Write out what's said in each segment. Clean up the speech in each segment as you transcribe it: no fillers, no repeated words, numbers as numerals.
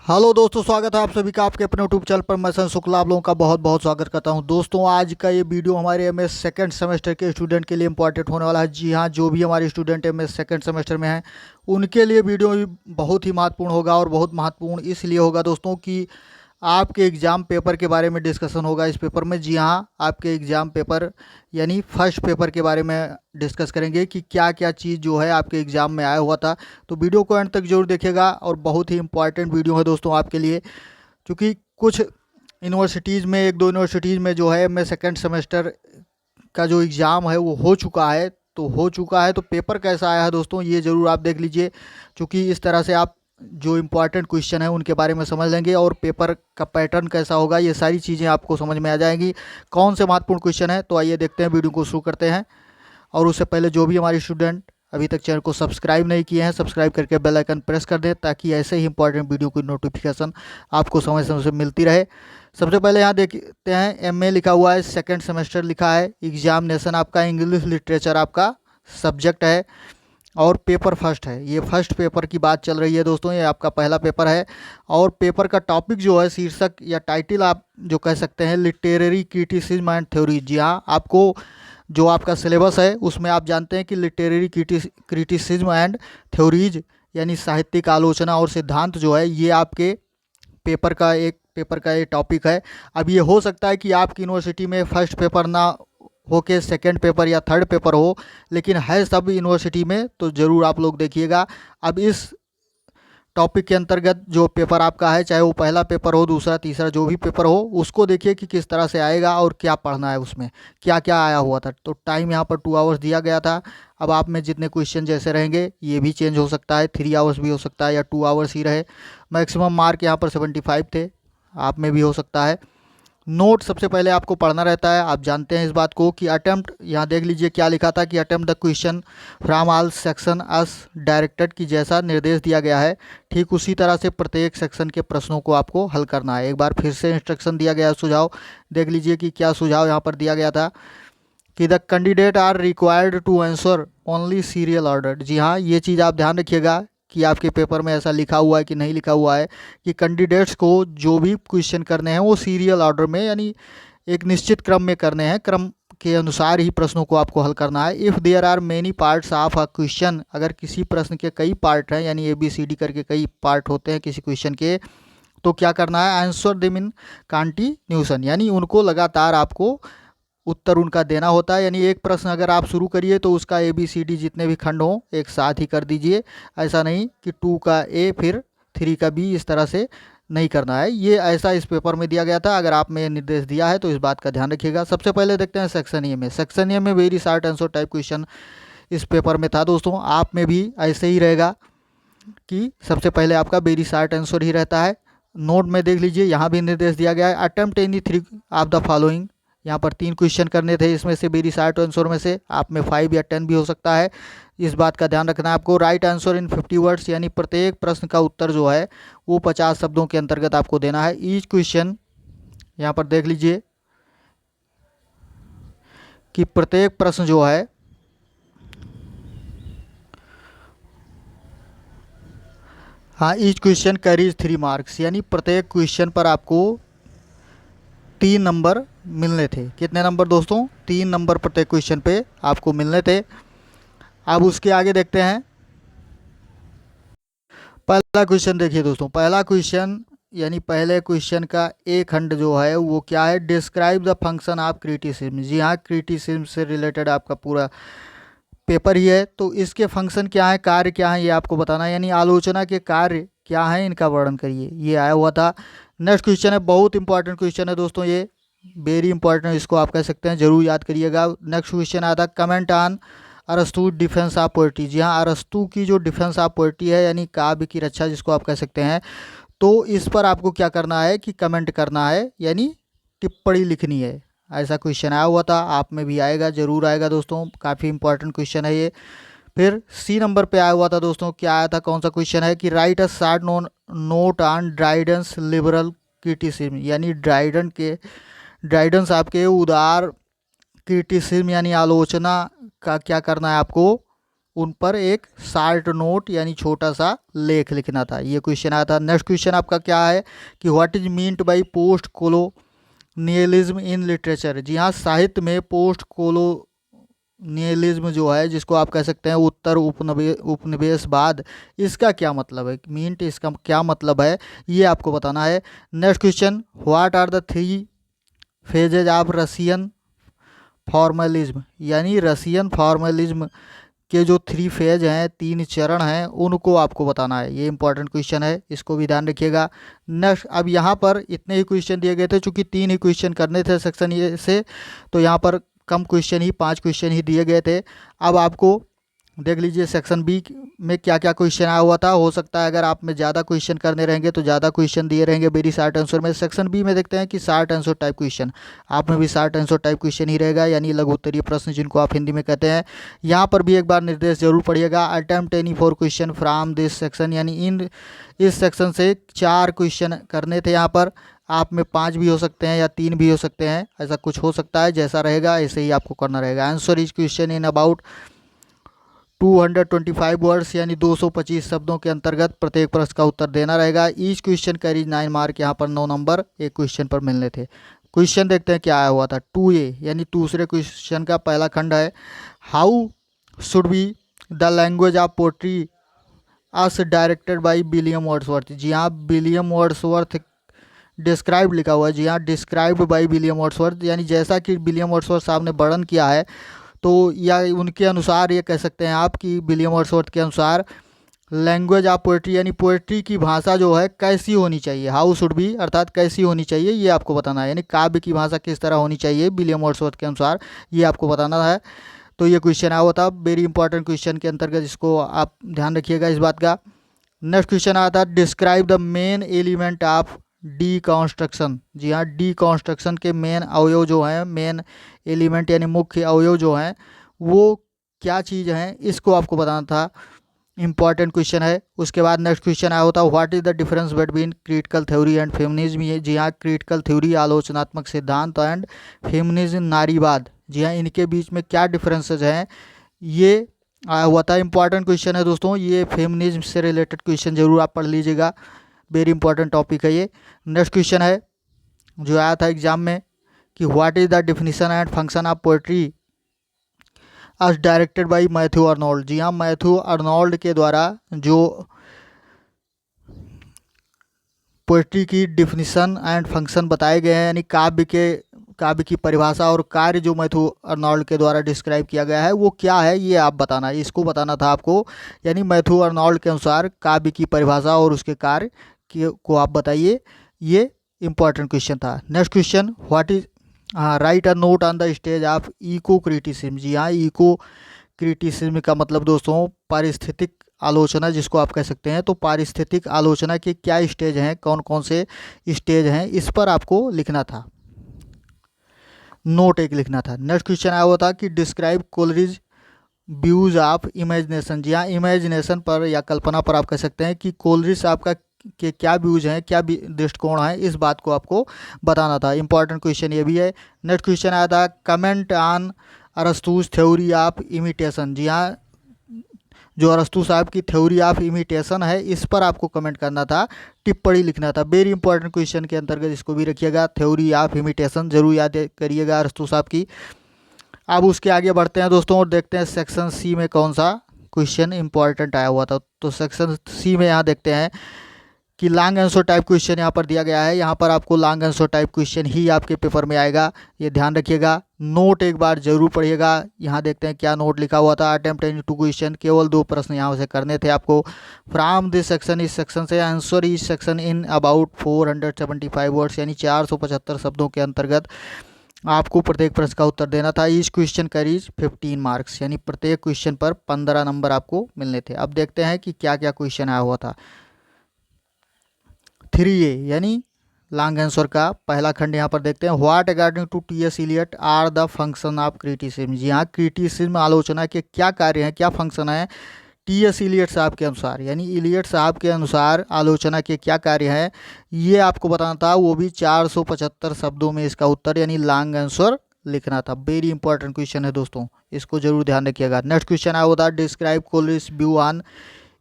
Hello दोस्तों, स्वागत है आप सभी का आपके अपने यूट्यूब चैनल पर। मैं सन शुक्ला आप लोगों का बहुत बहुत स्वागत करता हूं। दोस्तों, आज का ये वीडियो हमारे एमएस सेकंड सेमेस्टर के स्टूडेंट के लिए इंपॉर्टेंट होने वाला है। जी हां, जो भी हमारे स्टूडेंट एमएस सेकंड सेमेस्टर में हैं उनके लिए वीडियो बहुत ही महत्वपूर्ण होगा। और बहुत महत्वपूर्ण इसलिए होगा दोस्तों कि आपके एग्ज़ाम पेपर के बारे में डिस्कशन होगा इस पेपर में। जी हाँ, आपके एग्ज़ाम पेपर यानी फर्स्ट पेपर के बारे में डिस्कस करेंगे कि क्या क्या चीज़ जो है आपके एग्ज़ाम में आया हुआ था। तो वीडियो को एंड तक जरूर देखिएगा और बहुत ही इंपॉर्टेंट वीडियो है दोस्तों आपके लिए, क्योंकि कुछ यूनिवर्सिटीज़ में, एक दो यूनिवर्सिटीज़ में जो है मैं सेकेंड सेमेस्टर का जो एग्ज़ाम है वो हो चुका है। तो पेपर कैसा आया है दोस्तों, ये ज़रूर आप देख लीजिए, क्योंकि इस तरह से आप जो इम्पोर्टेंट क्वेश्चन है उनके बारे में समझ लेंगे और पेपर का पैटर्न कैसा होगा ये सारी चीज़ें आपको समझ में आ जाएंगी। कौन से महत्वपूर्ण क्वेश्चन है, तो आइए देखते हैं, वीडियो को शुरू करते हैं। और उससे पहले जो भी हमारे स्टूडेंट अभी तक चैनल को सब्सक्राइब नहीं किए हैं, सब्सक्राइब करके बेल आइकन प्रेस कर दें ताकि ऐसे ही इंपॉर्टेंट वीडियो की नोटिफिकेशन आपको समय समय से मिलती रहे। सबसे पहले यहाँ देखते हैं, एमए लिखा हुआ है, सेकंड सेमेस्टर लिखा है, एग्जामिनेशन आपका इंग्लिश लिटरेचर आपका सब्जेक्ट है और पेपर फर्स्ट है। ये फर्स्ट पेपर की बात चल रही है दोस्तों, ये आपका पहला पेपर है। और पेपर का टॉपिक जो है, शीर्षक या टाइटल आप जो कह सकते हैं, लिटरेरी क्रिटिसिज्म एंड थ्योरी। जी हाँ, आपको जो आपका सिलेबस है उसमें आप जानते हैं कि लिटरेरी क्रिटिसिज्म एंड थ्योरीज यानी साहित्यिक आलोचना और सिद्धांत जो है ये आपके पेपर का एक टॉपिक है। अब ये हो सकता है कि आपकी यूनिवर्सिटी में फर्स्ट पेपर ना हो के सेकेंड पेपर या थर्ड पेपर हो, लेकिन है सब यूनिवर्सिटी में, तो ज़रूर आप लोग देखिएगा। अब इस टॉपिक के अंतर्गत जो पेपर आपका है, चाहे वो पहला पेपर हो, दूसरा, तीसरा, जो भी पेपर हो, उसको देखिए कि किस तरह से आएगा और क्या पढ़ना है, उसमें क्या क्या आया हुआ था। तो टाइम यहाँ पर 2 आवर्स दिया गया था। अब आप में जितने क्वेश्चन जैसे रहेंगे ये भी चेंज हो सकता है, 3 आवर्स भी हो सकता है या 2 आवर्स ही रहे। मैक्सिमम मार्क यहाँ पर 75 थे, आप में भी हो सकता है। नोट सबसे पहले आपको पढ़ना रहता है, आप जानते हैं इस बात को कि अटेम्प्ट, यहाँ देख लीजिए क्या लिखा था कि attempt the question from all section us directed, की जैसा निर्देश दिया गया है ठीक उसी तरह से प्रत्येक सेक्शन के प्रश्नों को आपको हल करना है। एक बार फिर से इंस्ट्रक्शन दिया गया है, सुझाव देख लीजिए कि क्या सुझाव यहाँ पर दिया गया था कि the candidate are required to answer only serial order. जी हाँ, ये चीज़ आप ध्यान रखिएगा कि आपके पेपर में ऐसा लिखा हुआ है कि नहीं लिखा हुआ है कि कैंडिडेट्स को जो भी क्वेश्चन करने हैं वो सीरियल ऑर्डर में यानी एक निश्चित क्रम में करने हैं, क्रम के अनुसार ही प्रश्नों को आपको हल करना है। If there are many parts of a question, अगर किसी प्रश्न के कई पार्ट हैं यानी ABCD करके कई पार्ट होते हैं किसी क्वेश्चन के, तो क्या करना है, आंसर देम इन कंटिन्यूशन, यानी उनको लगातार आपको उत्तर उनका देना होता है। यानी एक प्रश्न अगर आप शुरू करिए तो उसका ABCD जितने भी खंड हों एक साथ ही कर दीजिए। ऐसा नहीं कि 2 का A फिर 3 का B, इस तरह से नहीं करना है। ये ऐसा इस पेपर में दिया गया था। अगर आप में निर्देश दिया है तो इस बात का ध्यान रखिएगा। सबसे पहले देखते हैं सेक्शन ए में। सेक्शन ए में very short answer type question इस पेपर में था दोस्तों। आप में भी ऐसे ही रहेगा कि सबसे पहले आपका वेरी शॉर्ट आंसर ही रहता है। नोट में देख लीजिए, यहाँ भी निर्देश दिया गया है, attempt any 3 of the following. यहाँ पर 3 क्वेश्चन करने थे, इसमें से वेरी शॉर्ट आंसर में से आप में 5 या 10 भी हो सकता है। इस बात का ध्यान रखना है आपको। राइट आंसर इन 50 वर्ड्स, यानी प्रत्येक प्रश्न का उत्तर जो है वो 50 शब्दों के अंतर्गत आपको देना है। ईच क्वेश्चन, यहाँ पर देख लीजिए कि प्रत्येक प्रश्न जो है हाँ, ईच क्वेश्चन कैरीज 3 मार्क्स, यानी प्रत्येक क्वेश्चन पर आपको 3 नंबर मिलने थे। कितने नंबर दोस्तों, 3 नंबर प्रत्येक क्वेश्चन पे आपको मिलने थे। अब उसके आगे देखते हैं पहला क्वेश्चन। देखिए दोस्तों, पहला क्वेश्चन यानी पहले क्वेश्चन का एक खंड जो है वो क्या है, describe the function of criticism. जी हाँ, क्रिटिसिज्म से रिलेटेड आपका पूरा पेपर ही है, तो इसके फंक्शन क्या है, कार्य क्या है, ये आपको बताना है। यानी आलोचना के कार्य क्या है, इनका वर्णन करिए, ये आया हुआ था। नेक्स्ट क्वेश्चन है, बहुत इंपॉर्टेंट क्वेश्चन है दोस्तों, ये वेरी इंपॉर्टेंट, इसको आप कह सकते हैं, जरूर याद करिएगा। नेक्स्ट क्वेश्चन आया था, कमेंट ऑन अरस्तु डिफेंस ऑफ पोएट्री। जी हाँ, अरस्तु की जो डिफेंस ऑफ पोएट्री है यानी काव्य की रक्षा जिसको आप कह सकते हैं, तो इस पर आपको क्या करना है कि कमेंट करना है यानी टिप्पणी लिखनी है। ऐसा क्वेश्चन आया हुआ था, आप में भी आएगा, जरूर आएगा दोस्तों, काफ़ी इंपॉर्टेंट क्वेश्चन है ये। फिर सी नंबर पे आया हुआ था दोस्तों, क्या आया था, कौन सा क्वेश्चन है कि write a short note on Dryden's liberal criticism. यानी ड्राइडेंस आपके उदार क्रिटिसिज्म यानी आलोचना का क्या करना है आपको, उन पर एक शार्ट नोट यानी छोटा सा लेख लिखना था। ये क्वेश्चन आया था। नेक्स्ट क्वेश्चन आपका क्या है कि what is meant by post colonialism in literature. जी हाँ, साहित्य में पोस्ट कोलोनियलिज्म जो है, जिसको आप कह सकते हैं उत्तर उपनिवेशवाद, इसका क्या मतलब है, मीन्ट इसका क्या मतलब है, ये आपको बताना है। Next question, what are the 3 phases of Russian formalism. यानी रशियन फॉर्मलिज्म के जो 3 फेज हैं, 3 चरण हैं, उनको आपको बताना है। ये इंपॉर्टेंट क्वेश्चन है, इसको भी ध्यान रखिएगा। नेक्स्ट, अब यहाँ पर इतने ही क्वेश्चन दिए गए थे, चूंकि 3 ही क्वेश्चन करने थे सेक्शन ये से, तो यहाँ पर कम क्वेश्चन ही 5 क्वेश्चन ही दिए गए थे। अब आपको देख लीजिए सेक्शन बी में क्या क्या क्वेश्चन आया हुआ था। हो सकता है अगर आप में ज़्यादा क्वेश्चन करने रहेंगे तो ज़्यादा क्वेश्चन दिए रहेंगे वेरी शॉर्ट आंसर में। सेक्शन बी में देखते हैं कि शॉर्ट आंसर टाइप क्वेश्चन, आप में भी शॉर्ट आंसर टाइप क्वेश्चन ही रहेगा, यानी लघु उत्तरीय प्रश्न जिनको आप हिंदी में कहते हैं। यहाँ पर भी एक बार निर्देश जरूर पढ़िएगा। Attempt any 4 question from this section, यानी इस सेक्शन से 4 क्वेश्चन करने थे। यहाँ पर आप में 5 भी हो सकते हैं या 3 भी हो सकते हैं, ऐसा कुछ हो सकता है। जैसा रहेगा ऐसे ही आपको करना रहेगा। Answer is question in about 225 words, यानी 225 शब्दों के अंतर्गत प्रत्येक प्रश्न का उत्तर देना रहेगा। ईच क्वेश्चन कैरीज 9 मार्क, यहाँ पर 9 नंबर एक क्वेश्चन पर मिलने थे। क्वेश्चन देखते हैं क्या आया हुआ था। 2A यानी दूसरे क्वेश्चन का पहला खंड है, how should be the language of poetry as directed by William Wordsworth. जी हाँ, विलियम वर्ड्सवर्थ डिस्क्राइब लिखा हुआ है। जी हाँ, डिस्क्राइब्ड बाई विलियम वर्ड्सवर्थ, यानी जैसा कि विलियम वर्ड्सवर्थ साहब ने वर्णन किया है, तो या उनके अनुसार ये कह सकते हैं आप कि विलियम वर्ड्सवर्थ के अनुसार लैंग्वेज ऑफ पोएट्री, यानी पोएट्री की भाषा जो है कैसी होनी चाहिए। हाउ शुड बी अर्थात कैसी होनी चाहिए, ये आपको बताना है। यानी काव्य की भाषा किस तरह होनी चाहिए विलियम वर्ड्सवर्थ के अनुसार, ये आपको बताना है। तो ये क्वेश्चन आया हुआ था, वेरी इंपॉर्टेंट क्वेश्चन के अंतर्गत, इसको आप ध्यान रखिएगा इस बात का। नेक्स्ट क्वेश्चन आया था, describe the main element of deconstruction. जी हाँ, डीकॉन्स्ट्रक्शन के मेन अवयव जो हैं, मेन एलिमेंट यानी मुख्य अवयव जो हैं, वो क्या चीज़ हैं, इसको आपको बताना था। इंपॉर्टेंट क्वेश्चन है। उसके बाद नेक्स्ट क्वेश्चन आया होता है, what is the difference between critical theory and feminism. ये जी हाँ, क्रिटिकल थ्योरी आलोचनात्मक सिद्धांत एंड फेमिनिज्म नारीवाद, जी हाँ, इनके बीच में क्या डिफरेंसेज हैं, ये आया हुआ था। इंपॉर्टेंट क्वेश्चन है दोस्तों, ये फेमिनिज्म से रिलेटेड क्वेश्चन जरूर आप पढ़ लीजिएगा, वेरी इंपॉर्टेंट टॉपिक है ये। नेक्स्ट क्वेश्चन है जो आया था एग्जाम में कि what is the definition and function of poetry as directed by Matthew Arnold. जी हाँ, मैथ्यू अर्नोल्ड के द्वारा जो पोएट्री की डिफिनेशन एंड फंक्शन बताए गए हैं, यानी काव्य की परिभाषा और कार्य जो मैथ्यू अर्नोल्ड के द्वारा डिस्क्राइब किया गया है, वो क्या है, ये आप बताना है, इसको बताना था आपको। यानी मैथ्यू अर्नोल्ड के अनुसार काव्य की परिभाषा और उसके कार्य को आप बताइए, ये इंपॉर्टेंट क्वेश्चन था। Next question, what is write a note on the stage of eco criticism. जी हाँ, इको क्रिटिसिज्म का मतलब दोस्तों पारिस्थितिक आलोचना जिसको आप कह सकते हैं। तो पारिस्थितिक आलोचना के क्या स्टेज हैं, कौन कौन से स्टेज हैं, इस पर आपको लिखना था, नोट एक लिखना था। नेक्स्ट क्वेश्चन आया हुआ था कि describe Coleridge views of imagination. जी हाँ, इमेजिनेशन पर या कल्पना पर आप कह सकते हैं कि कोलरिज आपका के क्या व्यूज हैं, क्या दृष्टिकोण है, इस बात को आपको बताना था। इंपॉर्टेंट क्वेश्चन ये भी है। नेक्स्ट क्वेश्चन आया था, comment on Arastu's theory of imitation. जी हाँ, जो अरस्तू साहब की थ्योरी ऑफ इमिटेशन है, इस पर आपको कमेंट करना था, टिप्पणी लिखना था। वेरी इंपॉर्टेंट क्वेश्चन के अंतर्गत इसको भी रखिएगा, थ्योरी ऑफ इमिटेशन जरूर याद करिएगा अरस्तू साहब की। अब उसके आगे बढ़ते हैं दोस्तों और देखते हैं सेक्शन सी में कौन सा क्वेश्चन इंपॉर्टेंट आया हुआ था। तो सेक्शन सी में यहाँ देखते हैं कि लॉन्ग आंसर टाइप क्वेश्चन यहाँ पर दिया गया है। यहाँ पर आपको लॉन्ग आंसर टाइप क्वेश्चन ही आपके पेपर में आएगा, ये ध्यान रखिएगा। नोट एक बार जरूर पढ़िएगा। यहाँ देखते हैं क्या नोट लिखा हुआ था, अटेम्प्ट एनी 2 क्वेश्चन, केवल 2 प्रश्न यहाँ से करने थे आपको। फ्रॉम दिस सेक्शन, इस सेक्शन से आंसर इस सेक्शन इन अबाउट 475 वर्ड्स, यानी 475 शब्दों के अंतर्गत आपको प्रत्येक प्रश्न का उत्तर देना था। ईच क्वेश्चन कैरीज 15 मार्क्स, यानी प्रत्येक क्वेश्चन पर 15 नंबर आपको मिलने थे। अब देखते हैं कि क्या क्या क्वेश्चन आया हुआ था। 3A यानी लॉन्ग आंसर का पहला खंड यहाँ पर देखते हैं, what according to T.S. Eliot are the function of criticism. जी हाँ, क्रिटिसिज्म आलोचना के क्या कार्य हैं, क्या फंक्शन है T.S. इलियट साहब के अनुसार, यानी इलियट साहब के अनुसार आलोचना के क्या कार्य हैं, ये आपको बताना था। वो भी 475 शब्दों में इसका उत्तर यानी लॉन्ग आंसर लिखना था। वेरी इंपॉर्टेंट क्वेश्चन है दोस्तों, इसको जरूर ध्यान रखिएगा। नेक्स्ट क्वेश्चन आया होता है describe Coleridge's view on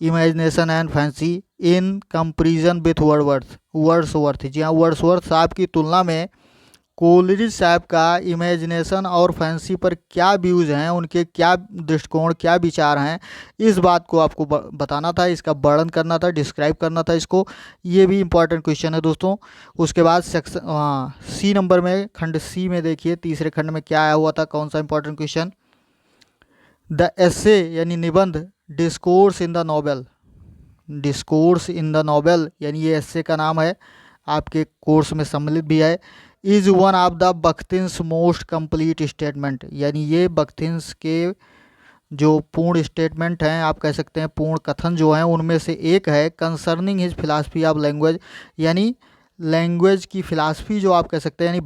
imagination and fancy in comparison with Wordsworth. जी हाँ, वर्ड्सवर्थ साहब की तुलना में कोलरिज साहब का इमेजिनेशन और फैंसी पर क्या व्यूज़ हैं, उनके क्या दृष्टिकोण, क्या विचार हैं, इस बात को आपको बताना था, इसका वर्णन करना था, डिस्क्राइब करना था इसको। ये भी इम्पॉर्टेंट क्वेश्चन है दोस्तों। उसके बाद सेक्शन सी नंबर में, खंड सी में देखिए तीसरे खंड में क्या आया हुआ था, कौन सा इंपॉर्टेंट क्वेश्चन। द एसे यानी निबंध, discourse in the novel, discourse in the novel यानी ये एसे का नाम है, आपके कोर्स में सम्मिलित भी है। Is one of the Bakhtin's most complete statement, यानी ये बख्तिन्स के जो पूर्ण स्टेटमेंट हैं, आप कह सकते हैं पूर्ण कथन जो हैं, उनमें से एक है। Concerning his philosophy of language, यानी लैंग्वेज की फ़िलासफ़ी जो आप कह सकते हैं, यानी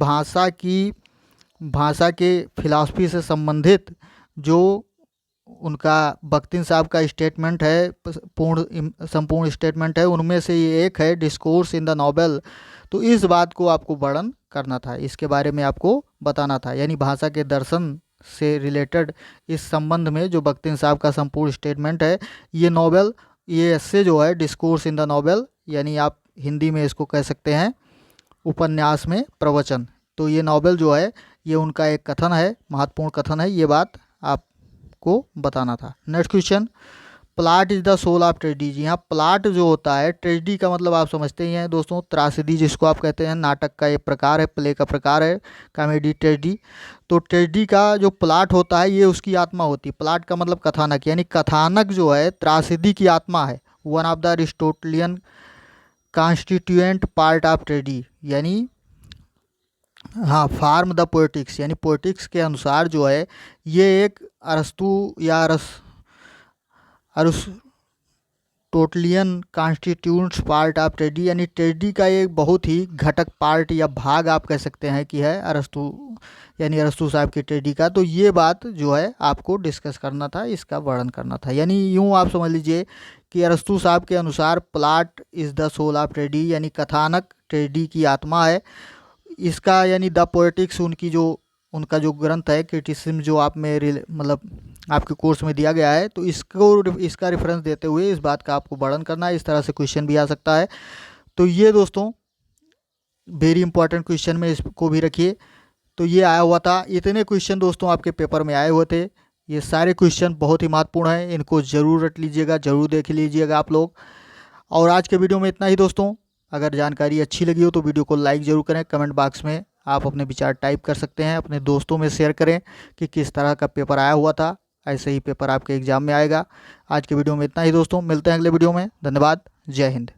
भाषा के फिलासफी से संबंधित जो उनका बख्तिन साहब का स्टेटमेंट है, संपूर्ण स्टेटमेंट है, उनमें से ये एक है डिस्कोर्स इन द नॉवेल। तो इस बात को आपको वर्णन करना था, इसके बारे में आपको बताना था, यानी भाषा के दर्शन से रिलेटेड इस संबंध में जो बख्तिन साहब का संपूर्ण स्टेटमेंट है, ये नॉवेल, ये एस्से जो है डिस्कोर्स इन द नॉवेल, यानी आप हिंदी में इसको कह सकते हैं उपन्यास में प्रवचन। तो ये नॉवेल जो है ये उनका एक कथन है, महत्वपूर्ण कथन है, ये बात आपको बताना था। Next question, plot is the soul of tragedy. जी हाँ, प्लाट जो होता है, ट्रेजेडी का मतलब आप समझते ही हैं दोस्तों, त्रासदी जिसको आप कहते हैं, नाटक का एक प्रकार है, प्ले का प्रकार है, कॉमेडी ट्रेजेडी। तो ट्रेजेडी का जो प्लाट होता है ये उसकी आत्मा होती है। प्लाट का मतलब कथानक, यानी कथानक जो है त्रासदी की आत्मा है। One of the Aristotelian constituent part of tragedy, यानी हाँ, फार्म द पोएटिक्स, यानी पोएटिक्स के अनुसार जो है ये एक अरस्तु या Aristotelian constituents part of tragedy, यानी ट्रेजेडी का एक बहुत ही घटक पार्ट या भाग आप कह सकते हैं कि है अरस्तु, यानी अरस्तु साहब की ट्रेजेडी का। तो ये बात जो है आपको डिस्कस करना था, इसका वर्णन करना था। यानी यूँ आप समझ लीजिए कि अरस्तु साहब के अनुसार plot is the soul of tragedy, यानी कथानक ट्रेजेडी की आत्मा है। इसका यानी द पोएटिक्स उनका जो ग्रंथ है, क्रिटिसिज्म, जो आप में मतलब आपके कोर्स में दिया गया है, तो इसका रेफरेंस देते हुए इस बात का आपको वर्णन करना है। इस तरह से क्वेश्चन भी आ सकता है। तो ये दोस्तों वेरी इंपॉर्टेंट क्वेश्चन में इसको भी रखिए। तो ये आया हुआ था, इतने क्वेश्चन दोस्तों आपके पेपर में आए हुए थे। ये सारे क्वेश्चन बहुत ही महत्वपूर्ण हैं, इनको ज़रूर रट लीजिएगा, ज़रूर देख लीजिएगा आप लोग। और आज के वीडियो में इतना ही दोस्तों। अगर जानकारी अच्छी लगी हो तो वीडियो को लाइक ज़रूर करें, कमेंट बॉक्स में आप अपने विचार टाइप कर सकते हैं, अपने दोस्तों में शेयर करें कि किस तरह का पेपर आया हुआ था। ऐसे ही पेपर आपके एग्ज़ाम में आएगा। आज के वीडियो में इतना ही दोस्तों, मिलते हैं अगले वीडियो में। धन्यवाद, जय हिंद।